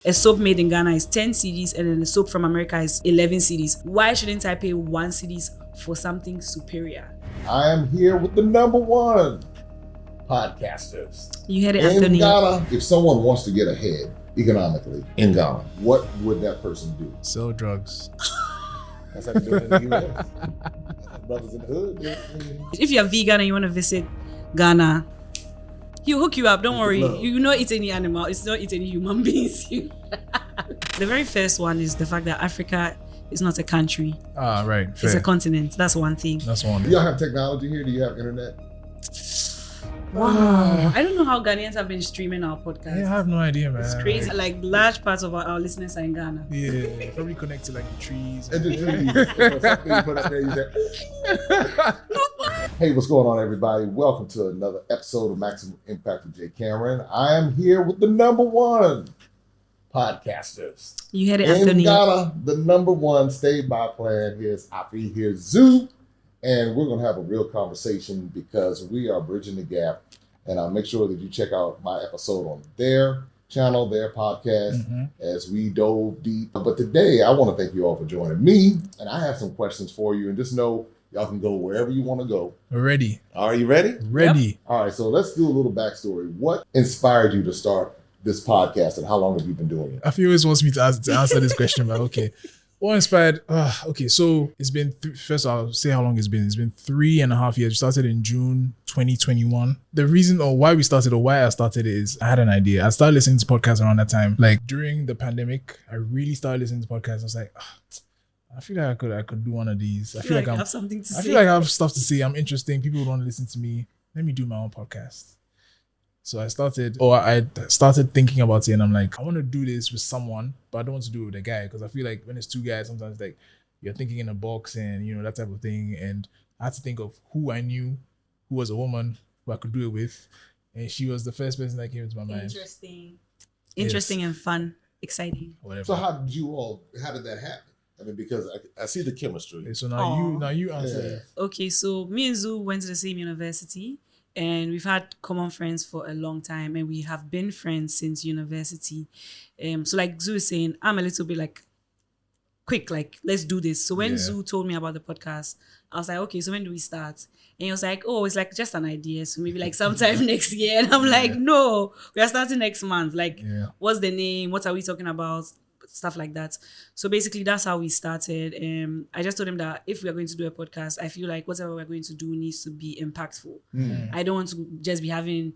A soap made in Ghana is 10 cedis and then a soap from America is 11 cedis. Why shouldn't I pay 1 cedis for something superior? I am here with the number one podcasters. You heard it, in Anthony. Ghana. If someone wants to get ahead economically in Ghana, what would that person do? Sell drugs. That's how they do it in the U.S. Brothers in the hood. If you're vegan and you want to visit Ghana, he'll hook you up. Don't worry. love. You not eat any animal. It's not eat any human beings. The very first one is the fact that Africa is not a country. Ah, right. It's Fair. a continent. That's one thing. That's one. Do y'all have technology here? Do you have internet? Wow. I don't know how Ghanaians have been streaming our podcast. Yeah, I have no idea, man. It's crazy. Like large parts of our listeners are in Ghana. Yeah, probably connect to like the trees. And the trees. Or something you put up there, you say, hey, what's going on, everybody? Welcome to another episode of Maximum Impact with Jay Cameron. I am here with the number one podcasters. You heard it, In Anthony. Ghana, the number one stay by plan. Here's Afi, here's Zoo. And we're going to have a real conversation because we are bridging the gap. And I'll make sure that you check out my episode on their channel, their podcast, as we dove deep. But today, I want to thank you all for joining me. And I have some questions for you. And just know y'all can go wherever you want to go. We're ready. Are you ready? Ready. All right. So let's do a little backstory. What inspired you to start this podcast and how long have you been doing it? I feel always wants me to answer this question, but okay. What inspired? Okay, so it's been, first I'll say how long it's been. It's been 3.5 years. We started in June 2021. The reason or why we started or why I started it is I had an idea. I started listening to podcasts around that time. Like during the pandemic, I really started listening to podcasts. I was like, I feel like I could do one of these. I feel like I I'm have something to I say. feel like I have stuff to say. I'm interesting. People would want to listen to me. Let me do my own podcast. So I started thinking about it and I'm like, I want to do this with someone, but I don't want to do it with a guy because I feel like when it's two guys, sometimes like you're thinking in a box and you know, that type of thing. And I had to think of who I knew, who was a woman who I could do it with. And she was the first person that came into my mind. Interesting and fun, exciting. Whatever. So how did that happen? I mean, because I see the chemistry. Okay, so now you answer. Yeah. Okay, so me and Zoo went to the same university and we've had common friends for a long time and we have been friends since university. So like Zoo is saying, I'm a little bit like quick, like let's do this. So when Zoo told me about the podcast, I was like, okay, so when do we start? And he was like, oh, it's like just an idea. So maybe like sometime next year. And I'm like, no, we are starting next month. Like, what's the name? What are we talking about? Stuff like that. So basically that's how we started. I just told him that if we are going to do a podcast, I feel like whatever we're going to do needs to be impactful. I don't want to just be having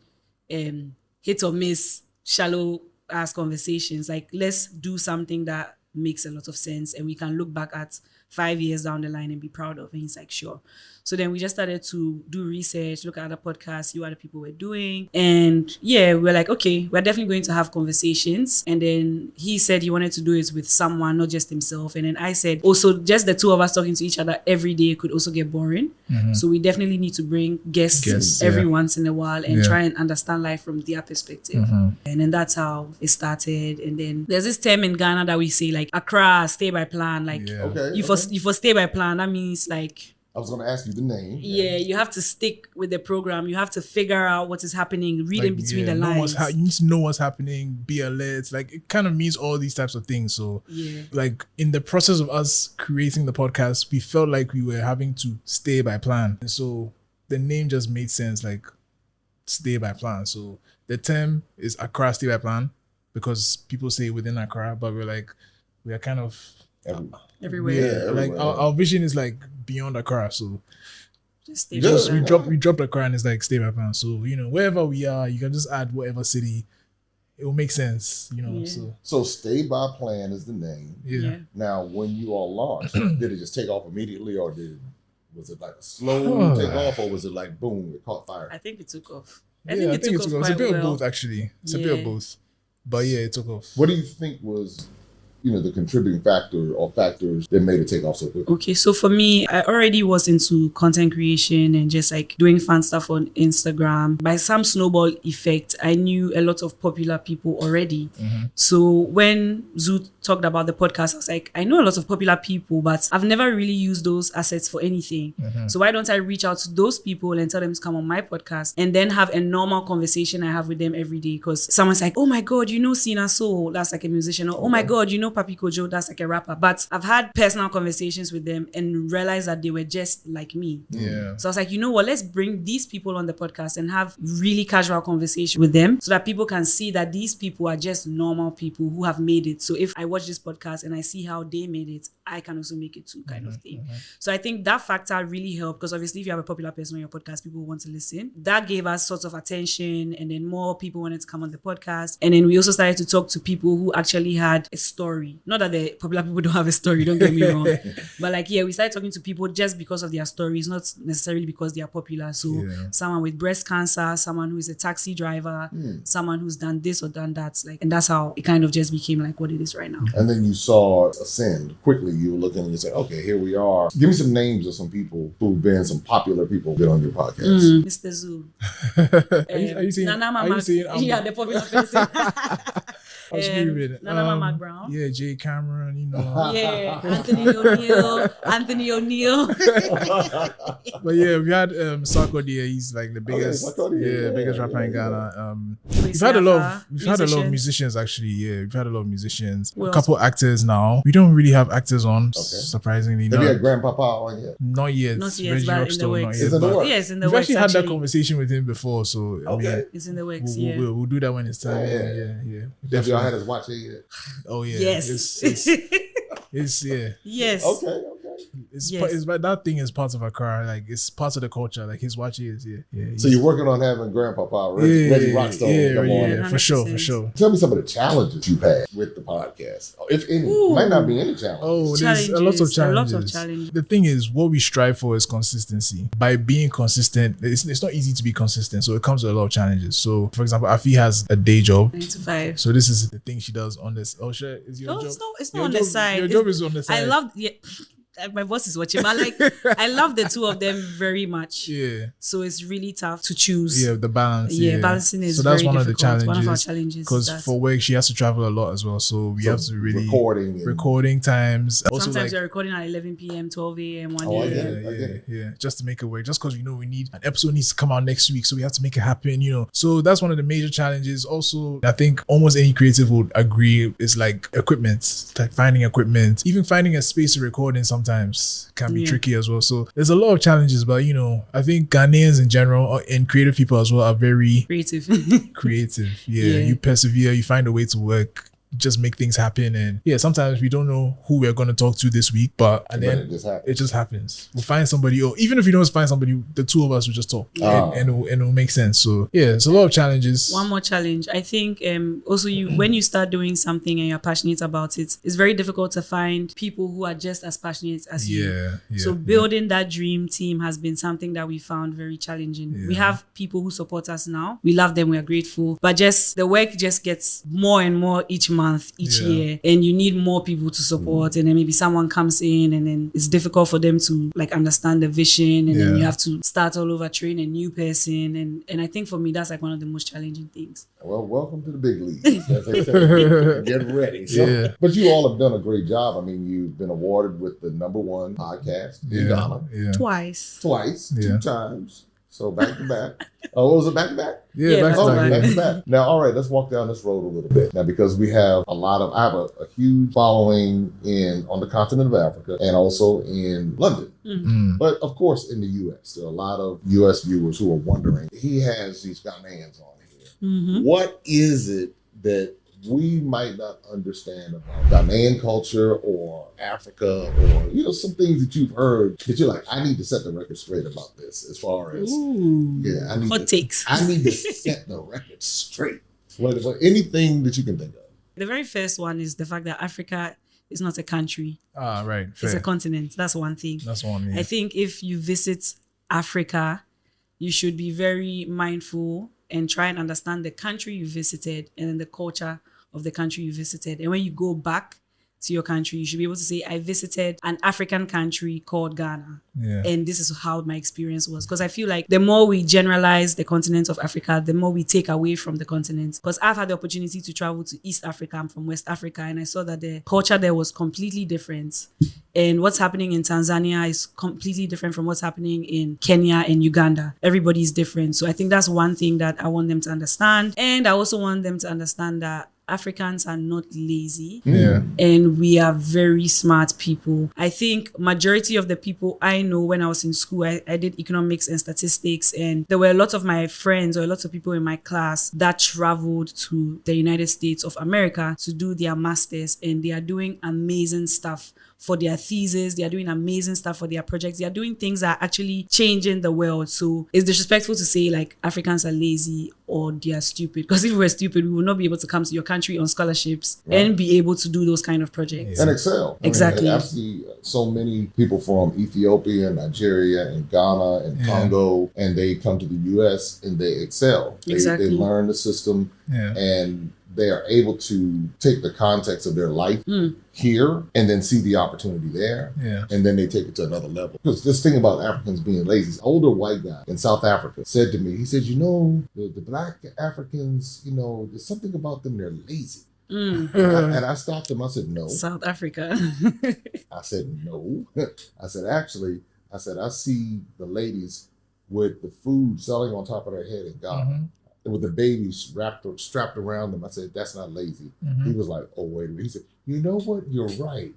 hit or miss, shallow ass conversations. Like let's do something that makes a lot of sense and we can look back at 5 years down the line and be proud of. And he's like, sure. So then we just started to do research, look at other podcasts, see what other people were doing. And yeah, we're like, okay, we're definitely going to have conversations. And then he said he wanted to do it with someone, not just himself. And then I said, also just the two of us talking to each other every day could also get boring. So we definitely need to bring guests every once in a while and try and understand life from their perspective. And then that's how it started. And then there's this term in Ghana that we say like Accra, stay by plan. Like you for stay by plan, that means like, I was going to ask you the name. Yeah, you have to stick with the program. You have to figure out what is happening, read in between the lines. You need to know what's happening, be alert. Like it kind of means all these types of things. So like in the process of us creating the podcast, we felt like we were having to stay by plan. And so the name just made sense, like stay by plan. So the term is Accra Stay by Plan because people say within Accra, but we are kind of everywhere. Yeah, like our vision is like beyond Accra. So just we dropped Accra and it's like stay by plan. So you know wherever we are, you can just add whatever city. It will make sense, you know. So stay by plan is the name. Yeah. Now, when you all launched, did it just take off immediately, or was it like a slow take off, or was it like boom, it caught fire? I think it took off. I think it took off. It's a bit of both, actually. It's a bit of both, but yeah, it took off. What do you think was the contributing factor or factors that made it take off so quickly? Okay, so for me, I already was into content creation and just like doing fun stuff on Instagram. By some snowball effect, I knew a lot of popular people already. So when Zoo talked about the podcast, I was like, I know a lot of popular people, but I've never really used those assets for anything. So why don't I reach out to those people and tell them to come on my podcast and then have a normal conversation I have with them every day? Because someone's like, oh my God, you know Sina So, that's like a musician. Or, oh my God, you know Papi Kojo, that's like a rapper. But I've had personal conversations with them and realized that they were just like me. Yeah. So I was like, you know what, let's bring these people on the podcast and have really casual conversation with them so that people can see that these people are just normal people who have made it. So if I watch this podcast and I see how they made it, I can also make it too, kind of thing. So I think that factor really helped because obviously if you have a popular person on your podcast, people want to listen. That gave us sort of attention, and then more people wanted to come on the podcast. And then we also started to talk to people who actually had a story. Not that the popular people don't have a story, don't get me wrong. But like, yeah, we started talking to people just because of their stories, not necessarily because they are popular. So someone with breast cancer, someone who is a taxi driver, someone who's done this or done that. Like, and that's how it kind of just became like what it is right now. And then you saw it ascend quickly. You were looking and you said, okay, here we are. Give me some names of some people who've been some popular people get on your podcast. Mr. Zoo. Are you saying? Nana Are Mama. you saying? Yeah, the popular person. I was screaming. Nana Mama Brown. Yeah, Jay Cameron. You know. Yeah, Anthony O'Neill. But yeah, we had Sarkodie. He's like the biggest, Sarkodie, biggest yeah, rapper in yeah. Ghana. We've had a lot of musicians actually. Yeah, we've had a lot of musicians. Who A else? couple actors now. We don't really have actors on, surprisingly. Have you had Grandpapa on yet? Not yet. Not yet, Reggie but in the Rockstone, not works. yet. It's in the but works. Yeah, it's in the We've works. actually had that conversation with him before, so I mean, It's in the works. Yeah. we'll do that when it's time. Yeah. Yeah. Have y'all had his watch yet? Oh yeah. Yes. It's yeah. Yes. Okay. It's, Yes. it's but that thing is part of our car. Like it's part of the culture. Like his watch is yeah. So you're working on having Grandpapa Reggie Rockstone come on. yeah, for sure. Tell me some of the challenges you've had with the podcast, if any. Might not be any challenges. Oh, there's a lot of challenges. The thing is, what we strive for is consistency. By being consistent, it's not easy to be consistent. So it comes with a lot of challenges. So, for example, Afi has a day job. 9 to 5. So this is the thing she does on this. Oh, shit, is your job? It's not on the side. Your job is on the side. I love my boss is watching, but like I love the two of them very much. Yeah. So it's really tough to choose. Yeah, the balance. Yeah, balancing is so that's very one of the difficult. challenges. One of our challenges. Because for work, she has to travel a lot as well. So we have to really recording times. Also, sometimes like, you're recording at 11 p.m., 12 a.m., 1 a.m. Yeah. Just to make it work. Just because we need an episode needs to come out next week, so we have to make it happen. So that's one of the major challenges. Also, I think almost any creative would agree is like equipment, like finding equipment, even finding a space to record in sometimes can be tricky as well. So there's a lot of challenges, but I think Ghanaians in general and creative people as well are very creative. Yeah, you persevere, you find a way to work, just make things happen. And sometimes we don't know who we're going to talk to this week, but then it just happens. We'll find somebody, or even if we don't find somebody, the two of us will just talk and it'll make sense. So it's a lot of challenges. One more challenge, I think also when you start doing something and you're passionate about it, it's very difficult to find people who are just as passionate as you. So building that dream team has been something that we found very challenging. We have people who support us now, we love them, we are grateful, but just the work just gets more and more each month, each year, and you need more people to support. And then maybe someone comes in and then it's difficult for them to like understand the vision, and then you have to start all over, train a new person, and I think for me that's like one of the most challenging things. Well, welcome to the big leagues. As they say. Get ready. So, but you all have done a great job. I mean, you've been awarded with the #1 podcast in Ghana. Twice, 2 times. So back to back. Oh, was it back to back? Yeah, back to back. Now, all right, let's walk down this road a little bit. Now, because we have I have a huge following on the continent of Africa and also in London. But of course, in the U.S., there are a lot of U.S. viewers who are wondering, he has these Ghanaians on here. What is it that we might not understand about Ghanaian culture or Africa, or some things that you've heard that you're like, I need to set the record straight about this, as far as hot takes. I need to set the record straight. What anything that you can think of. The very first one is the fact that Africa is not a country. Right. Fair. It's a continent. That's one thing. That's one. Yeah. I think if you visit Africa, you should be very mindful and try and understand the country you visited and then the culture of the country you visited. And when you go back to your country, you should be able to say, I visited an African country called Ghana. Yeah. And this is how my experience was. Because I feel like the more we generalize the continent of Africa, the more we take away from the continent. Because I've had the opportunity to travel to East Africa. I'm from West Africa, and I saw that the culture there was completely different. And what's happening in Tanzania is completely different from what's happening in Kenya and Uganda. Everybody is different. So I think that's one thing that I want them to understand. And I also want them to understand that Africans are not lazy. Yeah. And we are very smart people. I think majority of the people I know, when I was in school, I did economics and statistics, and there were a lot of my friends or a lot of people in my class that traveled to the United States of America to do their masters, and they are doing amazing stuff for their thesis. They are doing amazing stuff for their projects. They are doing things that are actually changing the world. So it's disrespectful to say like Africans are lazy or they are stupid. Because if we were stupid, we would not be able to come to your country on scholarships and be able to do those kind of projects. And excel. Exactly. I see so many people from Ethiopia, Nigeria, and Ghana, and Congo, and they come to the U.S. and they excel. Exactly. They learn the system, and they are able to take the context of their life here and then see the opportunity there. Yeah. And then they take it to another level. Because this thing about Africans being lazy, this older white guy in South Africa said to me, he said, the black Africans, there's something about them, they're lazy. And I stopped him. I said, no. South Africa. I said, no. I said, actually, I see the ladies with the food selling on top of their head in Ghana. With the babies strapped around them. I said, that's not lazy. He was like, oh, wait a minute. He said, you know what? You're right.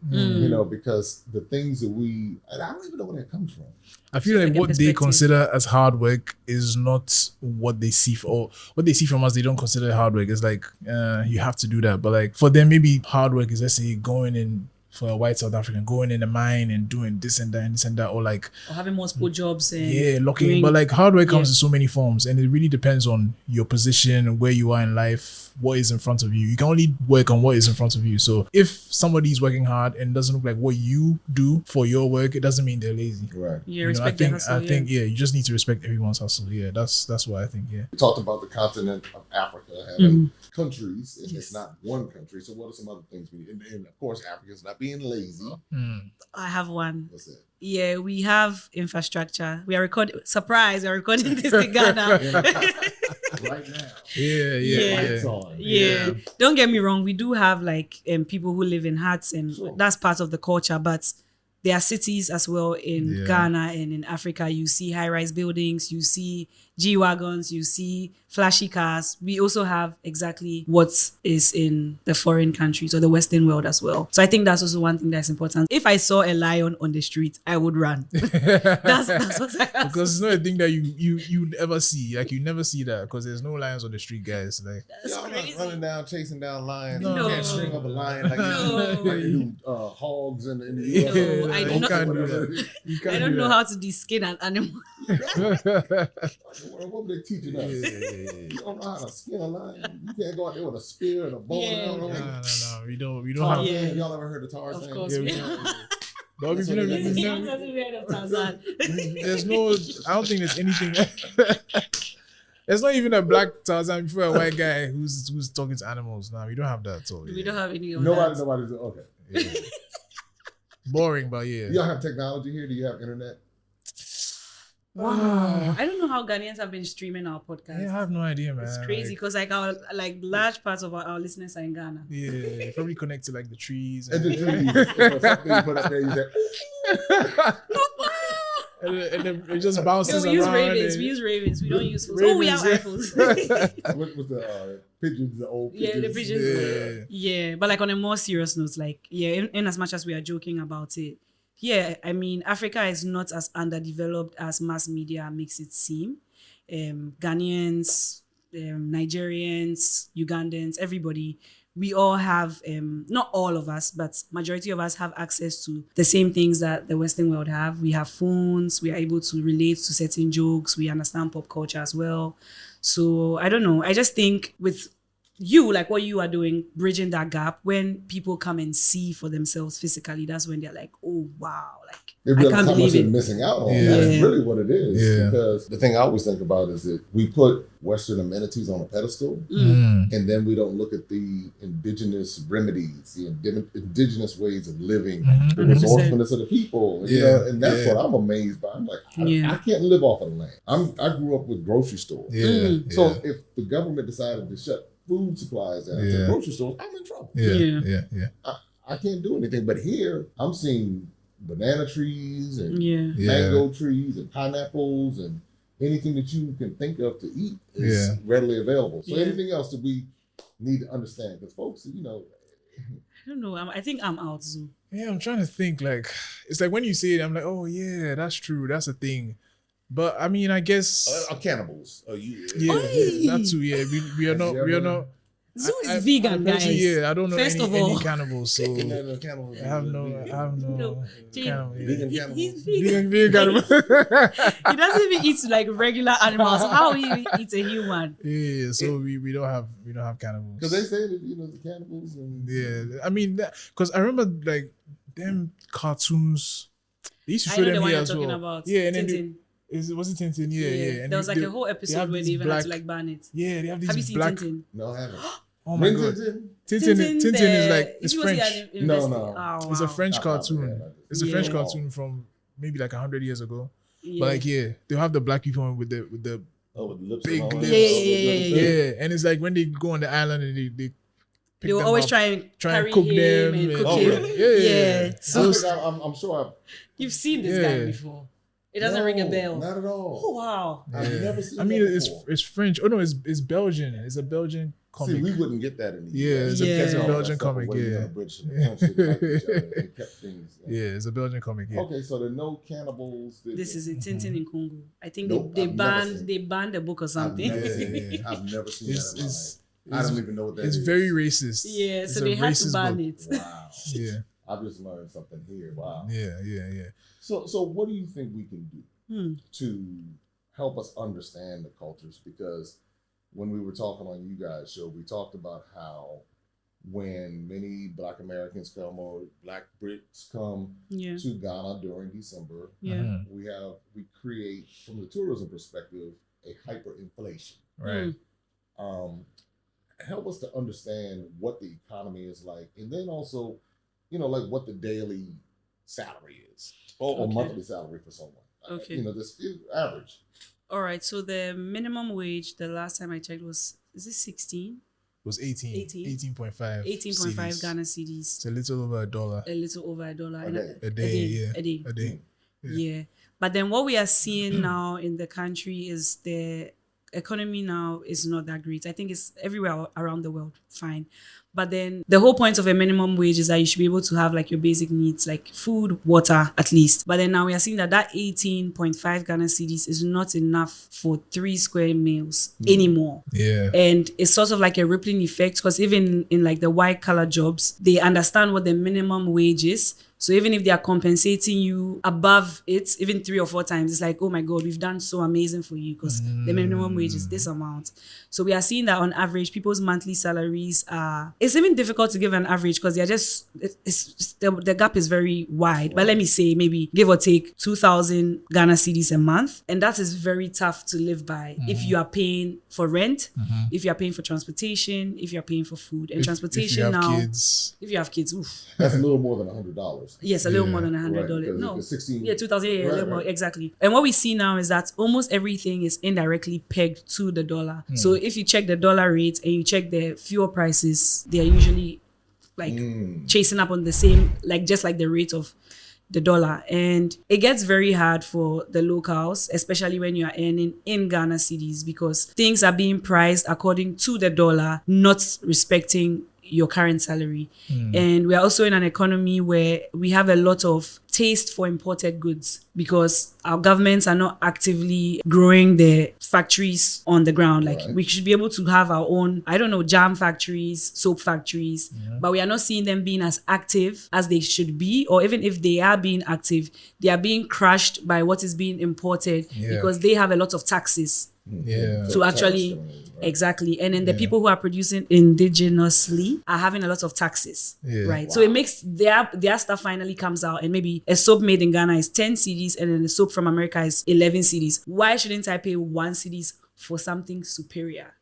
Because the things that and I don't even know where that comes from. I feel like what they consider as hard work is not what they see what they see from us. They don't consider hard work. It's like, you have to do that. But like for them, maybe hard work is, let's say, going in for a white South African, going in the mine and doing this and that and this and that, or having multiple jobs and locking. But like hard work comes in so many forms, and it really depends on your position, where you are in life, what is in front of you. You can only work on what is in front of you. So if somebody is working hard and doesn't look like what you do for your work, it doesn't mean they're lazy. Right. I think you just need to respect everyone's hustle. Yeah, that's what I think. Yeah. We talked about the continent of Africa having countries, and it's not one country. So what are some other things we need? And of course, Africa's not being lazy. I have one. What's that? Yeah, we have infrastructure. We are recording. Surprise! We are recording this in Ghana right now. Yeah. Don't get me wrong. We do have people who live in huts, and that's part of the culture. But there are cities as well in Ghana and in Africa. You see high-rise buildings. You see G-Wagons. You see flashy cars. We also have exactly what is in the foreign countries or the Western world as well. So I think that's also one thing that's important. If I saw a lion on the street, I would run. that's what I have. Because it's not a thing that you ever see. Like you never see that because there's no lions on the street, guys. Like y'all not running down, chasing down lions. No. You can't string up a lion like you do hogs in the US. No, I do not. Can't do that. I don't know how to de-skin an animal. What were they teaching us? You don't know how to skin a lion. You can't go out there with a spear and a bow. No. We don't Tarzan. have. Y'all ever heard of Tarzan? Of course. But we've never. There's no. I don't think there's anything. There's not even a black Tarzan before a white guy who's talking to animals. Now we don't have that at all. We don't have any of Nobody's that. okay. Yeah. Boring, but yeah. Do y'all have technology here? Do you have internet? Wow. I don't know how Ghanaians have been streaming our podcast. Yeah, I have no idea, man. It's crazy because our large parts of our listeners are in Ghana. Yeah, probably connect to the trees. And the trees. Something you put up there, you say, and then it just bounces we use around. ravens. We use ravens. We don't use phones. Ravens, We have iPhones. with the pigeons, the old pigeons. Yeah, the pigeons. Yeah, but on a more serious note, in as much as we are joking about it, I mean, Africa is not as underdeveloped as mass media makes it seem. Ghanaians, Nigerians, Ugandans, everybody, we all have, not all of us, but majority of us have access to the same things that the Western world have. We have phones. We are able to relate to certain jokes. We understand pop culture as well. So I don't know. I just think with you, like what you are doing, bridging that gap, when people come and see for themselves physically, that's when they're like, oh wow, like They I realize can't how much believe they're it. missing out on. Yeah. That's really what it is. Yeah. Because the thing I always think about is that we put Western amenities on a pedestal, Mm. and then we don't look at the indigenous remedies, the indigenous ways of living, Mhm. the 100%. resourcefulness of the people. You Yeah, know, and that's yeah. what I'm amazed by. I'm like, Yeah. I can't live off of the land. I grew up with grocery stores. Yeah. So if the government decided to shut food supplies down to the Yeah. grocery stores, I'm in trouble. Yeah. I can't do anything. But here, I'm seeing banana trees and Yeah. mango trees and pineapples and anything that you can think of to eat is Yeah. readily available. So Yeah. anything else that we need to understand, because folks, you know, I don't know. I think I'm out, Zoo. Yeah, I'm trying to think. Like, it's like when you say it, I'm like, oh yeah, that's true. That's a thing. But I mean, I guess cannibals. yeah, Oi! that too. Yeah, we are Have not. you We are ever- not. Zoo is I vegan, guys. personally, yeah, I don't know First of any all, cannibals, so No, cannibals. I have no No. cannibal, yeah. Vegan He's cannibals. vegan. Vegan cannibal. He doesn't even eat like regular animals. So how will he eat a human? Yeah, so we don't have cannibals. Because they say that, you know, the cannibals and Yeah, I mean, because I remember like them cartoons. They used to I show know the them one here you're as talking well. about. Yeah, and then Tintin. was it Tintin? Yeah. And There was like they, a whole have episode where these they even had to black- like ban it. Yeah, they have these Have you seen black. Tintin? no, I haven't. Oh my Ring god, Tintin? Tintin is like it's if you want to French. see an No, investi- no. Oh, It's a wow. French Yeah, cartoon. It's a French Yeah. cartoon from maybe like 100 years ago. Yeah. But like they'll have the black people with the Oh, with the lips Big and all lips. that. Yeah. and it's like when they go on the island and they pick They will them always up, try and try carry and cook him them. and cook Oh, him. really? Yeah. So I'm sure you've seen this Yeah. guy before. It doesn't ring a No, bell. Not at all. Oh wow. I've Yeah. never seen I mean, that it's before. it's French. Oh no, it's Belgian. It's a Belgian comic. See, we wouldn't get that in the Yeah, US. it's a- They it's a kept all that Belgian stuff comic, away from yeah. the British and the French didn't like each other. They kept things. Yeah, it's a Belgian comic. Yeah. Okay, so there are no cannibals. This is it, Tintin in Congo. I think Nope, they I've never seen banned they banned the book or I've something. never, Yeah, seen, yeah. I've never seen It's that in my it's life. I don't even know what that is. it's very racist. Yeah, It's so a they had to racist ban book. it. Wow. Yeah, I've just learned something here. Wow. yeah. So what do you think we can do Hmm. to help us understand the cultures? Because when we were talking on you guys' show, we talked about how when many Black Americans come or Black Brits come Yeah. to Ghana during December, Yeah. Mhm. we create, from the tourism perspective, a hyperinflation. Right. Help us to understand what the economy is like, and then also, you know, like what the daily salary is or Okay. monthly salary for someone. Okay. You know, this is average. All right. So the minimum wage the last time I checked was is it 16? It was 18, 18.5. 18.5 cedis. Ghana cedis. It's a little over $1 A little over $1. A day. a day. Yeah, A day. a day. Yeah. But then what we are seeing now in the country is the economy now is not that great. I think it's everywhere around the world, fine. But then the whole point of a minimum wage is that you should be able to have like your basic needs, like food, water, at least. But then now we are seeing that 18.5 Ghana cedis is not enough for 3 square meals anymore. Yeah. And it's sort of like a rippling effect because even in like the white collar jobs, they understand what the minimum wage is. So even if they are compensating you above it, even 3 or 4 times, it's like, oh my God, we've done so amazing for you because the minimum wage is this amount. So we are seeing that on average, people's monthly salaries are, it's even difficult to give an average because they're just, the gap is very wide. But let me say maybe give or take 2,000 Ghana cedis a month. And that is very tough to live by if you are paying for rent, if you are paying for transportation, if you are paying for food. And transportation if you have now, kids. if you have kids, oof. That's a little more than $100. Yes, a little Yeah. more than $100. Right, because No, if it's 16, yeah, 2,000. Yeah, a right, little more right. exactly. And what we see now is that almost everything is indirectly pegged to the dollar. So if you check the dollar rate and you check the fuel prices, they are usually like chasing up on the same, like just like the rate of the dollar. And it gets very hard for the locals, especially when you are earning in Ghana cedis, because things are being priced according to the dollar, not respecting your current salary. And we are also in an economy where we have a lot of taste for imported goods because our governments are not actively growing the factories on the ground. Like Right. we should be able to have our own, I don't know, jam factories, soap factories, but we are not seeing them being as active as they should be. Or even if they are being active, they are being crushed by what is being imported Yeah. because they have a lot of taxes Yeah. To actually exactly, and then the people who are producing indigenously are having a lot of taxes, right? So it makes their stuff finally comes out, and maybe a soap made in Ghana is 10 cedis, and then the soap from America is 11 cedis. Why shouldn't I pay 1 cedis for something superior?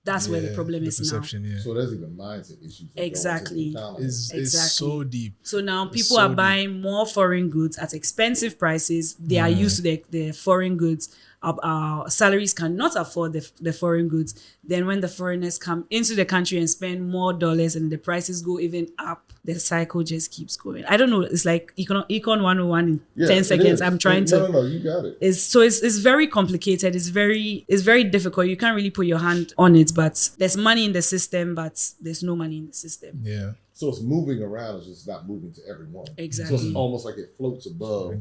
That's where the problem is perception, now. Yeah. So there's even mindset issues. Exactly. It's so deep. So now people are buying more foreign goods at expensive prices. They are used to the foreign goods. Our salaries cannot afford the foreign goods. Then when the foreigners come into the country and spend more dollars and the prices go even up, the cycle just keeps going. I don't know. It's like Econ 101 in 10 seconds. I'm trying to. No, you got it. It's very complicated. It's very difficult. You can't really put your hand on it, but there's money in the system, but there's no money in the system. Yeah. So it's moving around, it's just not moving to everyone. Exactly. So it's almost like it floats above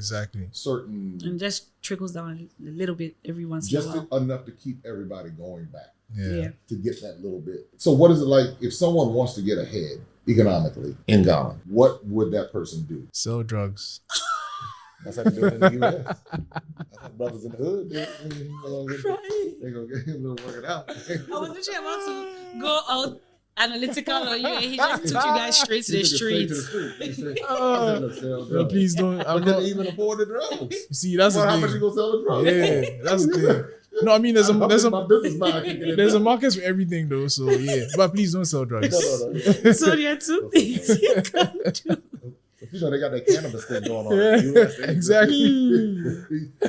certain... And just trickles down a little bit every once in a while. Just enough to keep everybody going back. Yeah. To get that little bit. So what is it like if someone wants to get ahead economically in Ghana? What would that person do? Sell drugs. That's how they do it in the U.S. That's how brothers in the hood do it. They're going to work it out. I was literally about to go out analytical on you, and he just took you guys straight to the streets. Please don't. I'm not even afford the drugs. You see, that's the thing. How much you gonna sell the drugs? Yeah, that's the thing. No, I mean there's a there's a market for everything though. So yeah, but please don't sell drugs. No. So there are two things you can do. You know, they got that cannabis thing going on in the US. Exactly. You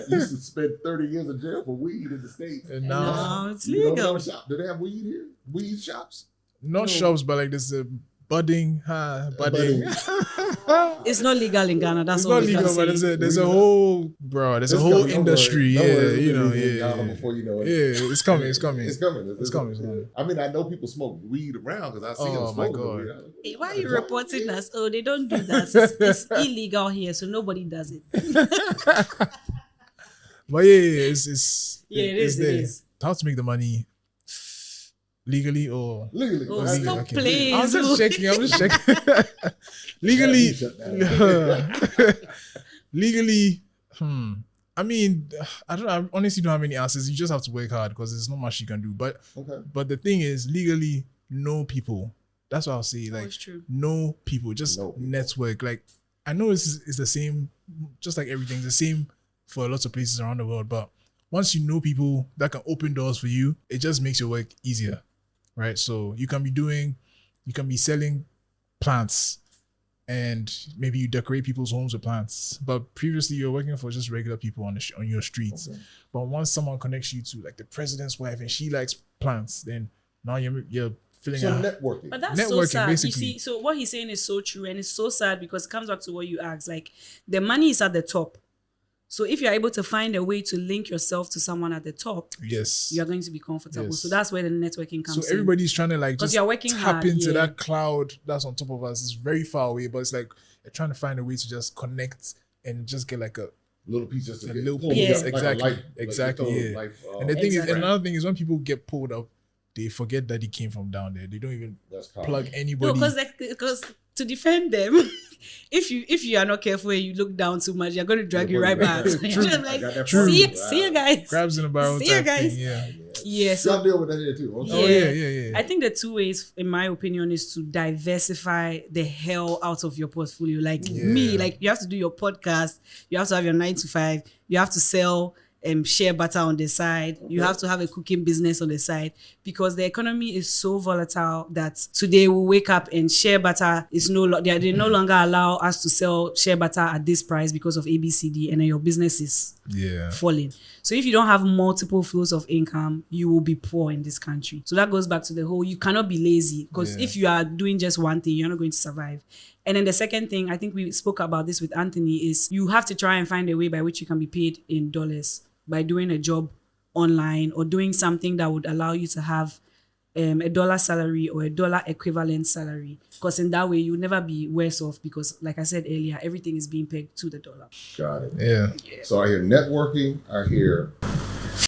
used to spend 30 years in jail for weed in the States. And now it's legal. Do they have weed here? Weed shops? Not shops, but like there's a budding. It's not legal in Ghana. That's it's all not legal, but there's a whole a whole industry. Before you know it. Yeah, it's coming. It's coming. I mean, I know people smoke weed around because I see them smoking weed. Hey, why are you reporting us? Oh, they don't do that. It's illegal here, so nobody does it. But it's it is. How to make the money legally or legally? Oh, stop playing. I'm just checking. Legally. Legally. I mean, I honestly don't have any answers. You just have to work hard because there's not much you can do. But the thing is, legally, know people. That's what I'll say. Like, know people. Just network. Like, I know it's the same. Just like everything's the same for lots of places around the world. But once you know people that can open doors for you, it just makes your work easier, right? So you can be selling plants, and maybe you decorate people's homes with plants. But previously you're working for just regular people on your streets. But once someone connects you to like the president's wife and she likes plants, then now you're filling out networking. But that's so sad. Basically. You see, so what he's saying is so true, and it's so sad because it comes back to what you asked. Like, the money is at the top. So if you're able to find a way to link yourself to someone at the top, you're going to be comfortable. So that's where the networking comes in. So everybody's trying to like just you're working tap hard, into that cloud that's on top of us. It's very far away, but it's like you're trying to find a way to just connect and just get like a little piece, just a little piece. Exactly. And the thing is, another thing is when people get pulled up, they forget that he came from down there. They don't even plug anybody. No, because to defend them, if you are not careful and you look down too much, you're going to drag you right back. See you guys. Crabs in a barrel. See you guys. Yeah. So y'all deal with that here too. Okay. I think the two ways, in my opinion, is to diversify the hell out of your portfolio. Like me, like you have to do your podcast, you have to have your 9 to 5, you have to sell share butter on the side. You have to have a cooking business on the side because the economy is so volatile that today we wake up and share butter is they no longer allow us to sell share butter at this price because of ABCD, and then your business is falling. So if you don't have multiple flows of income, you will be poor in this country. So that goes back to the whole, you cannot be lazy because if you are doing just one thing, you're not going to survive. And then the second thing, I think we spoke about this with Anthony, is you have to try and find a way by which you can be paid in dollars by doing a job online or doing something that would allow you to have a dollar salary or a dollar equivalent salary. Because in that way, you'll never be worse off because, like I said earlier, everything is being pegged to the dollar. Got it. Yeah. So I hear networking, I hear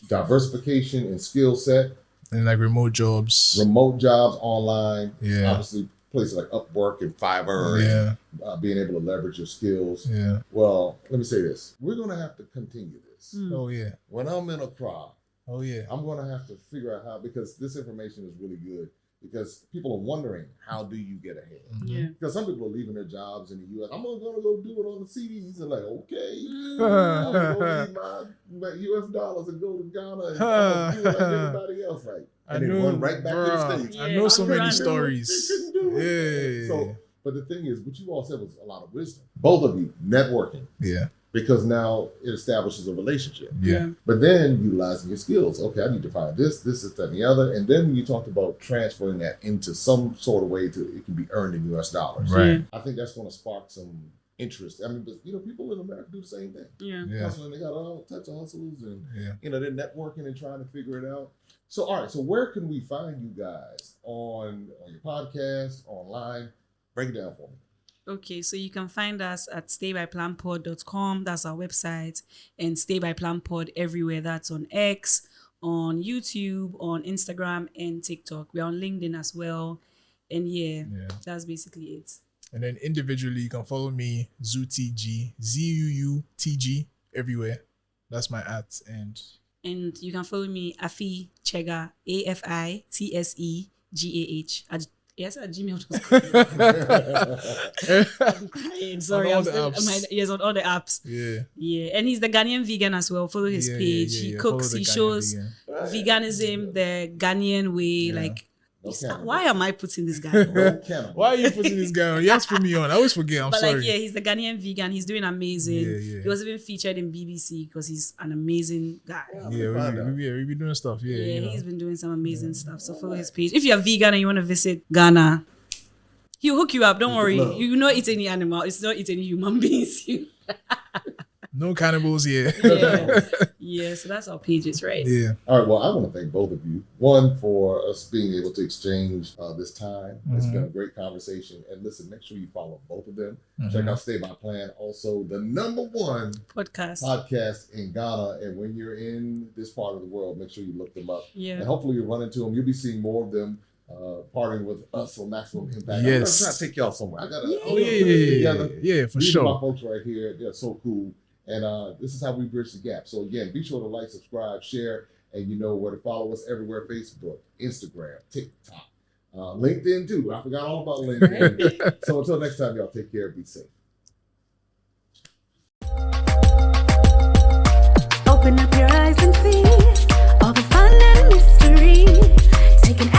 diversification and skill set. And like remote jobs online. Yeah. Obviously, places like Upwork and Fiverr. And, being able to leverage your skills. Yeah. Well, let me say this. We're going to have to continue this. Oh, yeah. When I'm in Accra Oh yeah. I'm going to have to figure out how, because this information is really good. Because people are wondering, how do you get ahead? Yeah. Because some people are leaving their jobs in the U.S. I'm going to go do it on the CDs. And like, okay, I'm going to leave my U.S. dollars and go to Ghana and I'm gonna do it like everybody else. Like, and then run right back to the States. I know so many stories. They couldn't do it. Yeah. So, but the thing is, what you all said was a lot of wisdom. Both of you, networking. Yeah. Because now it establishes a relationship. Yeah. But then utilizing your skills. Okay, I need to find this, that, and the other. And then when you talked about transferring that into some sort of way it can be earned in US dollars. Right. I think that's going to spark some interest. I mean, but, people in America do the same thing. Yeah. Hustling, they got all types of hustles and, Yeah. they're networking and trying to figure it out. So, all right. So where can we find you guys on your podcast, online? Break it down for me. Okay, so you can find us at staybyplanpod.com. That's our website. And Stay by Plan Pod everywhere. That's on X, on YouTube, on Instagram, and TikTok. We're on LinkedIn as well. And yeah, that's basically it. And then individually, you can follow me, ZuTG, ZUUTG, everywhere. That's my @ And you can follow me, Afi Chega, AFITSEGAH. Yes, at gmail.com. Sorry, I'm still, yes, on all the apps. Yeah, and he's the Ghanaian vegan as well. Follow his page. He cooks. He shows veganism the Ghanaian way. Like, why am I putting this guy on? Why are you putting this guy on? You asked to put me on. I always forget. I'm sorry. But he's the Ghanaian vegan. He's doing amazing. He was even featured in BBC because he's an amazing guy. We be doing stuff. He's been doing some amazing stuff. So follow his page. If you're vegan and you want to visit Ghana, he'll hook you up. Don't worry. You will not eat any animal. It's not eat any human beings. No cannibals here. So that's our pages, right? Yeah. All right. Well, I want to thank both of you. One, for us being able to exchange this time. It's been a great conversation. And listen, make sure you follow both of them. Check out Stay by Plan. Also, the #1 podcast in Ghana. And when you're in this part of the world, make sure you look them up. Yeah. And hopefully you'll run into them. You'll be seeing more of them. Partnering with us on Maximum Impact. Yes. I'm trying to take y'all somewhere. I gotta for sure. My folks right here, they're so cool. And this is how we bridge the gap. So again, be sure to like, subscribe, share, and you know where to follow us everywhere: Facebook, Instagram, TikTok, LinkedIn too. I forgot all about LinkedIn. So until next time, y'all take care. Be safe. Open up your eyes and see all the fun and mystery. Take an